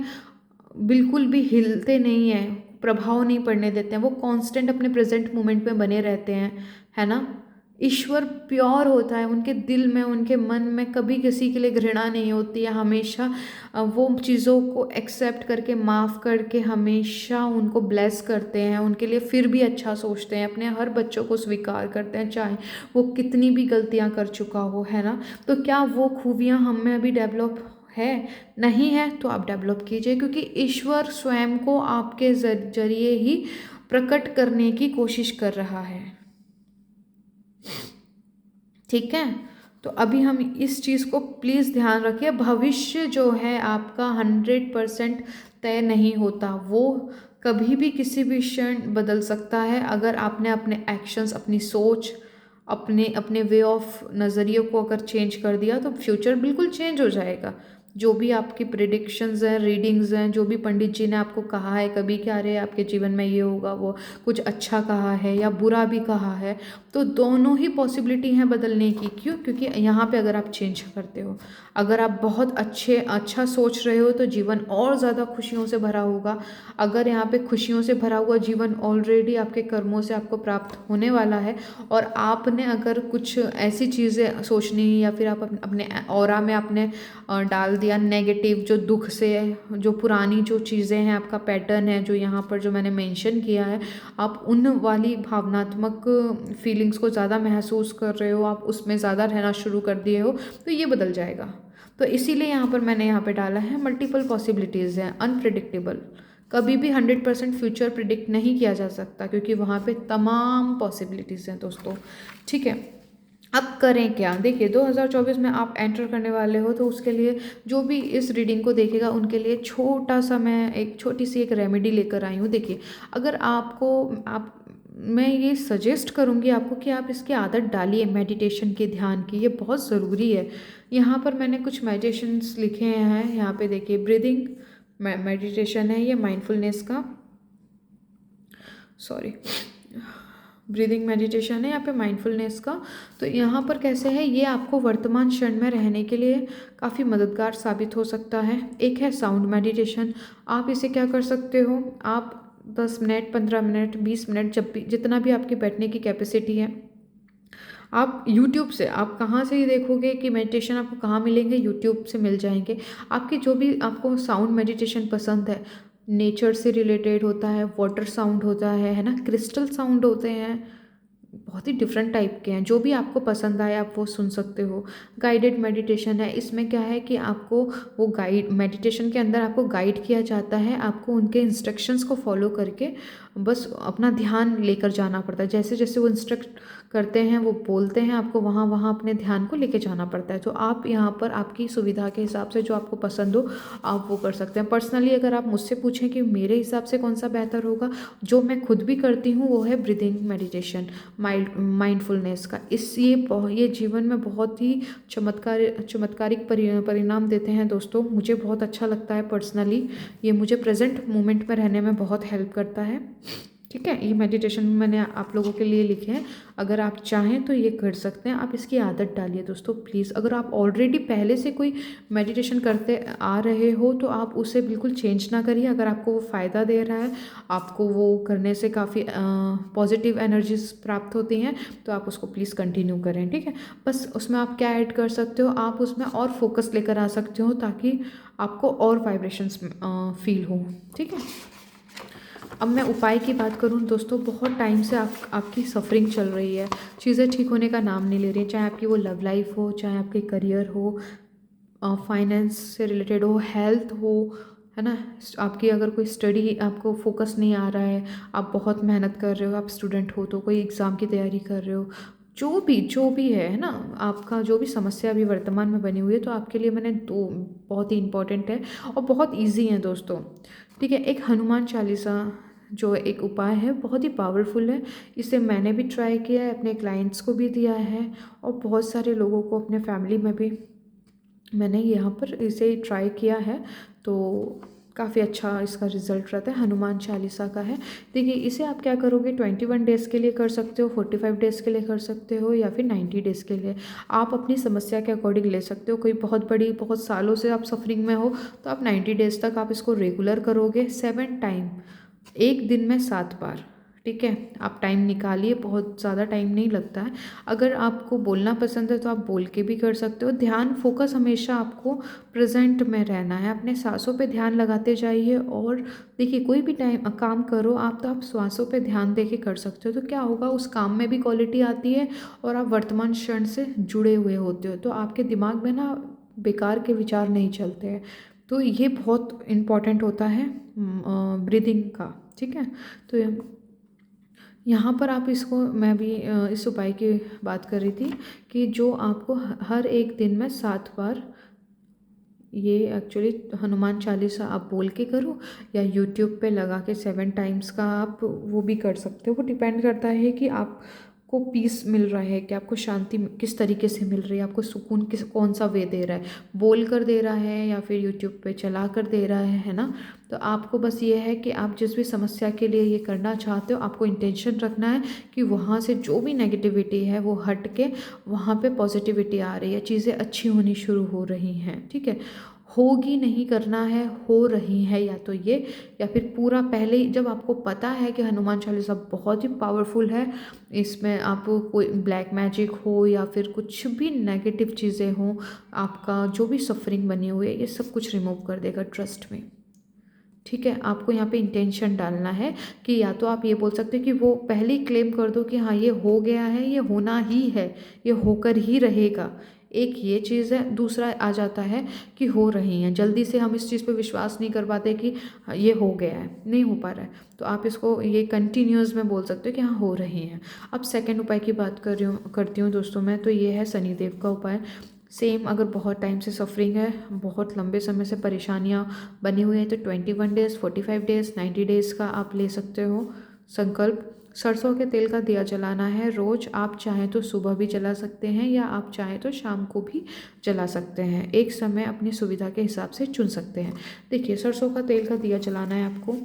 बिल्कुल भी हिलते नहीं हैं, प्रभाव नहीं पड़ने देते हैं, वो कांस्टेंट अपने प्रेजेंट मोमेंट में बने रहते हैं, है ना। ईश्वर प्योर होता है, उनके दिल में, उनके मन में कभी किसी के लिए घृणा नहीं होती है। हमेशा वो चीज़ों को एक्सेप्ट करके, माफ़ करके, हमेशा उनको ब्लेस करते हैं, उनके लिए फिर भी अच्छा सोचते हैं, अपने हर बच्चों को स्वीकार करते हैं, चाहे वो कितनी भी गलतियाँ कर चुका हो, है ना। तो क्या वो खूबियाँ हम में अभी डेवलप है? नहीं है तो आप डेवलप कीजिए, क्योंकि ईश्वर स्वयं को आपके जरिए ही प्रकट करने की कोशिश कर रहा है, ठीक है। तो अभी हम इस चीज़ को प्लीज़ ध्यान रखिए। भविष्य जो है आपका 100% तय नहीं होता, वो कभी भी किसी भी क्षण बदल सकता है। अगर आपने अपने एक्शंस, अपनी सोच, अपने अपने वे ऑफ नज़रिए को अगर चेंज कर दिया तो फ्यूचर बिल्कुल चेंज हो जाएगा। जो भी आपकी प्रिडिक्शंस हैं, रीडिंग्स हैं, जो भी पंडित जी ने आपको कहा है कभी कि अरे आपके जीवन में ये होगा, वो कुछ अच्छा कहा है या बुरा भी कहा है, तो दोनों ही पॉसिबिलिटी हैं बदलने की। क्यों? क्योंकि यहाँ पे अगर आप चेंज करते हो, अगर आप बहुत अच्छा सोच रहे हो तो जीवन और ज़्यादा खुशियों से भरा होगा। अगर यहाँ पे खुशियों से भरा हुआ जीवन ऑलरेडी आपके कर्मों से आपको प्राप्त होने वाला है, और आपने अगर कुछ ऐसी चीज़ें सोचनी या फिर आप अपने ऑरा में आपने डाल दिया नेगेटिव, जो दुख से, जो पुरानी जो चीज़ें हैं, आपका पैटर्न है जो यहाँ पर जो मैंने मेंशन किया है, आप उन वाली भावनात्मक फीलिंग्स को ज़्यादा महसूस कर रहे हो, आप उसमें ज़्यादा रहना शुरू कर दिए हो, तो ये बदल जाएगा। तो इसीलिए यहाँ पर मैंने यहाँ पे डाला है मल्टीपल पॉसिबिलिटीज़ हैं, अनप्रिडिक्टेबल। कभी भी 100% फ्यूचर प्रिडिक्ट नहीं किया जा सकता, क्योंकि वहाँ पे तमाम पॉसिबिलिटीज़ हैं दोस्तों। ठीक है, अब करें क्या? देखिए, 2024 में आप एंटर करने वाले हो, तो उसके लिए जो भी इस रीडिंग को देखेगा उनके लिए छोटा सा मैं एक छोटी सी एक रेमेडी लेकर आई हूँ। देखिए, अगर आप मैं ये सजेस्ट करूँगी आपको कि आप इसकी आदत डालिए मेडिटेशन की, ध्यान की, ये बहुत ज़रूरी है। यहाँ पर मैंने कुछ मेडिटेशंस लिखे हैं, यहाँ पे देखिए, ब्रीदिंग मेडिटेशन है ये, माइंडफुलनेस का, सॉरी, ब्रीदिंग मेडिटेशन है यहाँ पे, माइंडफुलनेस का। तो यहाँ पर कैसे है, ये आपको वर्तमान क्षण में रहने के लिए काफ़ी मददगार साबित हो सकता है। एक है साउंड मेडिटेशन। आप इसे क्या कर सकते हो, आप 10 मिनट, 15 मिनट, 20 मिनट, जब भी जितना भी आपकी बैठने की कैपेसिटी है, आप यूट्यूब से, आप कहाँ से ही देखोगे कि मेडिटेशन आपको कहाँ मिलेंगे, यूट्यूब से मिल जाएंगे। आपकी जो भी आपको साउंड मेडिटेशन पसंद है, नेचर से रिलेटेड होता है, वाटर साउंड होता है ना, क्रिस्टल साउंड होते हैं, बहुत ही डिफरेंट टाइप के हैं, जो भी आपको पसंद आए आप वो सुन सकते हो। गाइडेड मेडिटेशन है, इसमें क्या है कि आपको वो गाइड मेडिटेशन के अंदर आपको गाइड किया जाता है, आपको उनके इंस्ट्रक्शंस को फॉलो करके बस अपना ध्यान लेकर जाना पड़ता है। जैसे जैसे वो इंस्ट्रक्ट करते हैं, वो बोलते हैं, आपको वहाँ वहाँ अपने ध्यान को लेके जाना पड़ता है। तो आप यहाँ पर आपकी सुविधा के हिसाब से जो आपको पसंद हो आप वो कर सकते हैं। पर्सनली अगर आप मुझसे पूछें कि मेरे हिसाब से कौन सा बेहतर होगा, जो मैं खुद भी करती हूँ वो है ब्रीदिंग मेडिटेशन, माइंडफुलनेस का। ये जीवन में बहुत ही चमत्कारिक परिणाम देते हैं दोस्तों। मुझे बहुत अच्छा लगता है पर्सनली, ये मुझे प्रेजेंट मोमेंट में रहने में बहुत हेल्प करता है। ठीक है, ये मेडिटेशन मैंने आप लोगों के लिए लिखे हैं, अगर आप चाहें तो ये कर सकते हैं। आप इसकी आदत डालिए दोस्तों प्लीज़। अगर आप ऑलरेडी पहले से कोई मेडिटेशन करते आ रहे हो तो आप उसे बिल्कुल चेंज ना करिए। अगर आपको वो फ़ायदा दे रहा है, आपको वो करने से काफ़ी पॉजिटिव एनर्जीज प्राप्त होती हैं, तो आप उसको प्लीज़ कंटिन्यू करें। ठीक है, बस उसमें आप क्या ऐड कर सकते हो, आप उसमें और फोकस लेकर आ सकते हो ताकि आपको और वाइब्रेशंस फील हो। ठीक है, अब मैं उपाय की बात करूँ दोस्तों, बहुत टाइम से आपकी सफरिंग चल रही है, चीज़ें ठीक होने का नाम नहीं ले रही, चाहे आपकी वो लव लाइफ हो, चाहे आपके करियर हो, फाइनेंस से रिलेटेड हो, हेल्थ हो, है ना, आपकी अगर कोई स्टडी आपको फोकस नहीं आ रहा है, आप बहुत मेहनत कर रहे हो, आप स्टूडेंट हो तो कोई एग्ज़ाम की तैयारी कर रहे हो, जो भी है ना, आपका जो भी समस्या अभी वर्तमान में बनी हुई है, तो आपके लिए मैंने दो बहुत ही इंपॉर्टेंट है और बहुत ईजी है दोस्तों। ठीक है, एक हनुमान चालीसा जो एक उपाय है, बहुत ही पावरफुल है। इसे मैंने भी ट्राई किया है, अपने क्लाइंट्स को भी दिया है और बहुत सारे लोगों को अपने फैमिली में भी मैंने यहाँ पर इसे ट्राई किया है, तो काफ़ी अच्छा इसका रिज़ल्ट रहता है। हनुमान चालीसा का है। देखिए, इसे आप क्या करोगे, 21 डेज़ के लिए कर सकते हो, 45 डेज़ के लिए कर सकते हो, या फिर 90 डेज़ के लिए। आप अपनी समस्या के अकॉर्डिंग ले सकते हो। कोई बहुत बड़ी, बहुत सालों से आप सफरिंग में हो तो आप 90 डेज़ तक आप इसको रेगुलर करोगे, 7 टाइम, एक दिन में 7 बार। ठीक है, आप टाइम निकालिए, बहुत ज़्यादा टाइम नहीं लगता है। अगर आपको बोलना पसंद है तो आप बोल के भी कर सकते हो। ध्यान फोकस हमेशा आपको प्रेजेंट में रहना है, अपने सांसों पे ध्यान लगाते जाइए। और देखिए, कोई भी टाइम काम करो आप, तो आप श्वासों पे ध्यान दे के कर सकते हो, तो क्या होगा, उस काम में भी क्वालिटी आती है और आप वर्तमान क्षण से जुड़े हुए होते हो, तो आपके दिमाग में ना बेकार के विचार नहीं चलते हैं। तो ये बहुत इम्पॉर्टेंट होता है ब्रीदिंग का। ठीक है, तो यहाँ पर आप इसको, मैं भी इस उपाय की बात कर रही थी कि जो आपको हर एक दिन में 7 बार, ये एक्चुअली हनुमान चालीसा आप बोल के करो या यूट्यूब पे लगा के 7 टाइम्स का आप वो भी कर सकते हो। वो डिपेंड करता है कि आप आपको पीस मिल रहा है, कि आपको शांति किस तरीके से मिल रही है, आपको सुकून किस कौन सा वे दे रहा है, बोल कर दे रहा है या फिर यूट्यूब पे चला कर दे रहा है ना। तो आपको बस ये है कि आप जिस भी समस्या के लिए ये करना चाहते हो, आपको इंटेंशन रखना है कि वहाँ से जो भी नेगेटिविटी है वो हट के वहाँ पे पॉजिटिविटी आ रही है, चीज़ें अच्छी होनी शुरू हो रही हैं, ठीक है। होगी नहीं करना है, हो रही है, या तो ये, या फिर पूरा पहले ही जब आपको पता है कि हनुमान चालीसा बहुत ही पावरफुल है, इसमें आप कोई ब्लैक मैजिक हो या फिर कुछ भी नेगेटिव चीज़ें हों, आपका जो भी सफरिंग बनी हुई है ये सब कुछ रिमूव कर देगा, ट्रस्ट में, ठीक है। आपको यहाँ पे इंटेंशन डालना है कि या तो आप ये बोल सकते हो कि वो पहले ही क्लेम कर दो कि हाँ ये हो गया है, ये होना ही है, ये होकर ही रहेगा, एक ये चीज़ है। दूसरा आ जाता है कि हो रही हैं, जल्दी से हम इस चीज़ पे विश्वास नहीं कर पाते कि हाँ, ये हो गया है, नहीं हो पा रहा है, तो आप इसको ये कंटिन्यूअस में बोल सकते हो कि हाँ हो रही हैं। अब सेकेंड उपाय की बात करती हूँ दोस्तों मैं, तो ये है शनिदेव का उपाय। सेम, अगर बहुत टाइम से सफरिंग है, बहुत लंबे समय से परेशानियाँ बनी हुई है, तो 21 डेज़, 45 डेज़, 90 डेज़ का आप ले सकते हो संकल्प। सरसों के तेल का दिया जलाना है रोज़, आप चाहें तो सुबह भी जला सकते हैं या आप चाहें तो शाम को भी जला सकते हैं, एक समय अपनी सुविधा के हिसाब से चुन सकते हैं। देखिए, सरसों का तेल का दिया जलाना है आपको,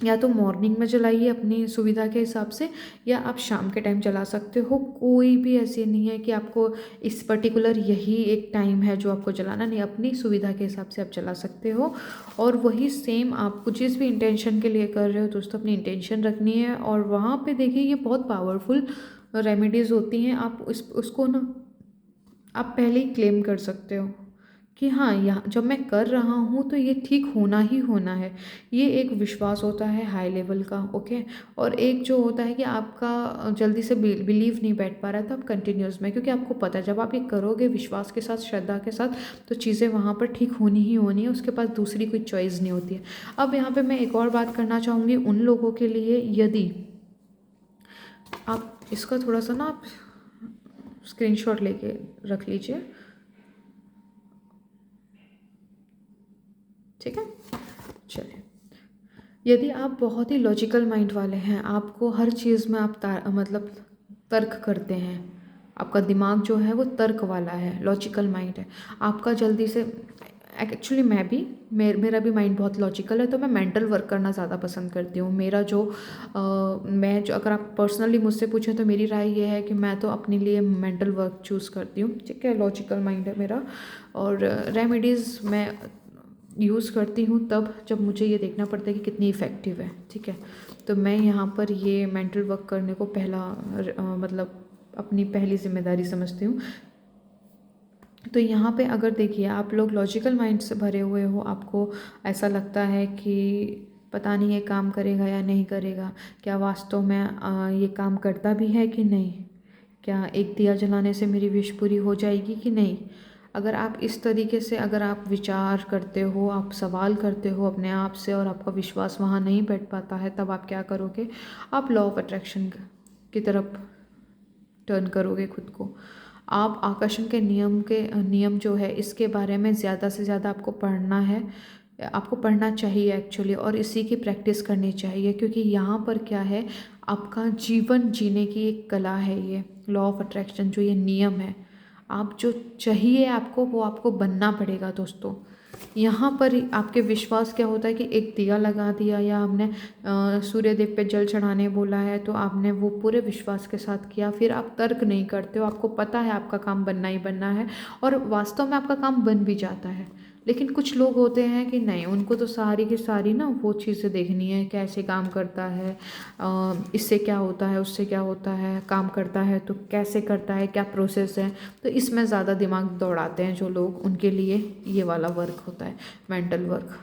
या तो मॉर्निंग में जलाइए अपनी सुविधा के हिसाब से, या आप शाम के टाइम जला सकते हो। कोई भी ऐसी नहीं है कि आपको इस पर्टिकुलर यही एक टाइम है जो आपको जलाना, नहीं, अपनी सुविधा के हिसाब से आप जला सकते हो। और वही सेम आपको जिस भी इंटेंशन के लिए कर रहे हो दोस्तों, अपनी इंटेंशन रखनी है। और वहाँ पे देखिए, ये बहुत पावरफुल रेमेडीज़ होती हैं, आप उसको ना आप पहले ही क्लेम कर सकते हो कि हाँ, यहाँ जब मैं कर रहा हूँ तो ये ठीक होना ही होना है। ये एक विश्वास होता है हाई लेवल का, ओके। और एक जो होता है कि आपका जल्दी से बिलीव नहीं बैठ पा रहा है, तो आप कंटिन्यूस में, क्योंकि आपको पता है जब आप ये करोगे विश्वास के साथ, श्रद्धा के साथ, तो चीज़ें वहाँ पर ठीक होनी ही होनी है, उसके पास दूसरी कोई चॉइस नहीं होती है। अब यहाँ पर मैं एक और बात करना चाहूँगी उन लोगों के लिए, यदि आप इसका थोड़ा सा ना आप स्क्रीनशॉट लेके रख लीजिए, ठीक है। चलिए, यदि आप बहुत ही लॉजिकल माइंड वाले हैं, आपको हर चीज़ में आप मतलब तर्क करते हैं, आपका दिमाग जो है वो तर्क वाला है, लॉजिकल माइंड है आपका, जल्दी से, एक्चुअली मैं भी, मेरा भी माइंड बहुत लॉजिकल है, तो मैं मेंटल वर्क करना ज़्यादा पसंद करती हूँ। मेरा जो मैं जो, अगर आप पर्सनली मुझसे पूछें तो मेरी राय ये है कि मैं तो अपने लिए मेंटल वर्क चूज़ करती हूँ, ठीक है। लॉजिकल माइंड है मेरा, और रेमेडीज़ मैं यूज़ करती हूँ तब जब मुझे ये देखना पड़ता है कि कितनी इफ़ेक्टिव है, ठीक है। तो मैं यहाँ पर ये मेंटल वर्क करने को पहला मतलब अपनी पहली जिम्मेदारी समझती हूँ। तो यहाँ पे अगर देखिए, आप लोग लॉजिकल माइंड से भरे हुए हो, आपको ऐसा लगता है कि पता नहीं ये काम करेगा या नहीं करेगा, क्या वास्तव में ये काम करता भी है कि नहीं, क्या एक दिया जलाने से मेरी विश पूरी हो जाएगी कि नहीं। अगर आप इस तरीके से अगर आप विचार करते हो, आप सवाल करते हो अपने आप से, और आपका विश्वास वहाँ नहीं बैठ पाता है, तब आप क्या करोगे, आप लॉ ऑफ अट्रैक्शन की तरफ टर्न करोगे खुद को। आप आकर्षण के नियम जो है, इसके बारे में ज़्यादा से ज़्यादा आपको पढ़ना है, आपको पढ़ना चाहिए एक्चुअली, और इसी की प्रैक्टिस करनी चाहिए, क्योंकि यहाँ पर क्या है, आपका जीवन जीने की एक कला है, ये लॉ ऑफ अट्रैक्शन जो ये नियम है, आप जो चाहिए आपको वो आपको बनना पड़ेगा दोस्तों। यहाँ पर आपके विश्वास क्या होता है कि एक दिया लगा दिया, या हमने सूर्य देव पे जल चढ़ाने बोला है, तो आपने वो पूरे विश्वास के साथ किया, फिर आप तर्क नहीं करते हो, आपको पता है आपका काम बनना ही बनना है, और वास्तव में आपका काम बन भी जाता है। लेकिन कुछ लोग होते हैं कि नहीं, उनको तो सारी की सारी ना वो चीज़ें देखनी है, कैसे काम करता है, इससे क्या होता है, उससे क्या होता है, काम करता है तो कैसे करता है, क्या प्रोसेस है, तो इसमें ज़्यादा दिमाग दौड़ाते हैं जो लोग, उनके लिए ये वाला वर्क होता है, मेंटल वर्क।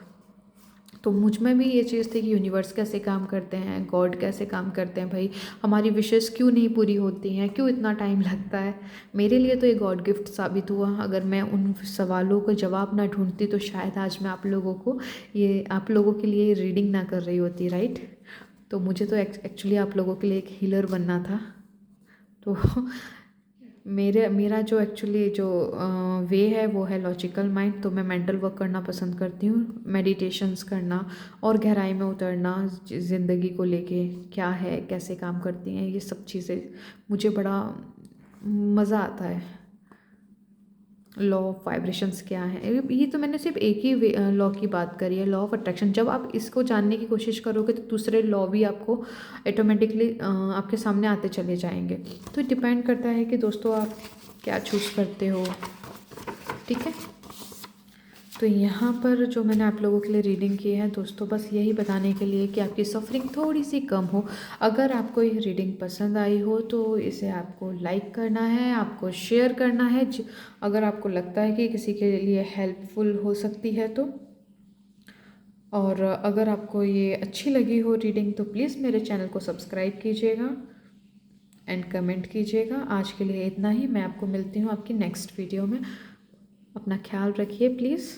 तो मुझ में भी ये चीज़ थी कि यूनिवर्स कैसे काम करते हैं, गॉड कैसे काम करते हैं, भाई हमारी विशेस क्यों नहीं पूरी होती हैं, क्यों इतना टाइम लगता है। मेरे लिए तो ये गॉड गिफ्ट साबित हुआ। अगर मैं उन सवालों का जवाब ना ढूंढती तो शायद आज मैं आप लोगों के लिए रीडिंग ना कर रही होती, राइट। तो मुझे तो एक्चुअली आप लोगों के लिए एक हीलर बनना था। तो मेरा जो एक्चुअली जो वे है वो है लॉजिकल माइंड। तो मैं मेंटल वर्क करना पसंद करती हूँ, मेडिटेशंस करना और गहराई में उतरना, ज़िंदगी को लेके क्या है, कैसे काम करती हैं, ये सब चीज़ें मुझे बड़ा मज़ा आता है। लॉ ऑफ वाइब्रेशंस क्या है, ये तो मैंने सिर्फ एक ही लॉ की बात करी है, लॉ ऑफ अट्रैक्शन। जब आप इसको जानने की कोशिश करोगे तो दूसरे लॉ भी आपको ऑटोमेटिकली आपके सामने आते चले जाएंगे। तो डिपेंड करता है कि दोस्तों आप क्या चूज़ करते हो, ठीक है। तो यहाँ पर जो मैंने आप लोगों के लिए रीडिंग की है दोस्तों, बस यही बताने के लिए कि आपकी सफरिंग थोड़ी सी कम हो। अगर आपको ये रीडिंग पसंद आई हो तो इसे आपको लाइक करना है, आपको शेयर करना है, अगर आपको लगता है कि किसी के लिए हेल्पफुल हो सकती है तो। और अगर आपको ये अच्छी लगी हो रीडिंग तो प्लीज़ मेरे चैनल को सब्सक्राइब कीजिएगा एंड कमेंट कीजिएगा। आज के लिए इतना ही, मैं आपको मिलती हूँ आपकी नेक्स्ट वीडियो में। अपना ख्याल रखिए प्लीज़।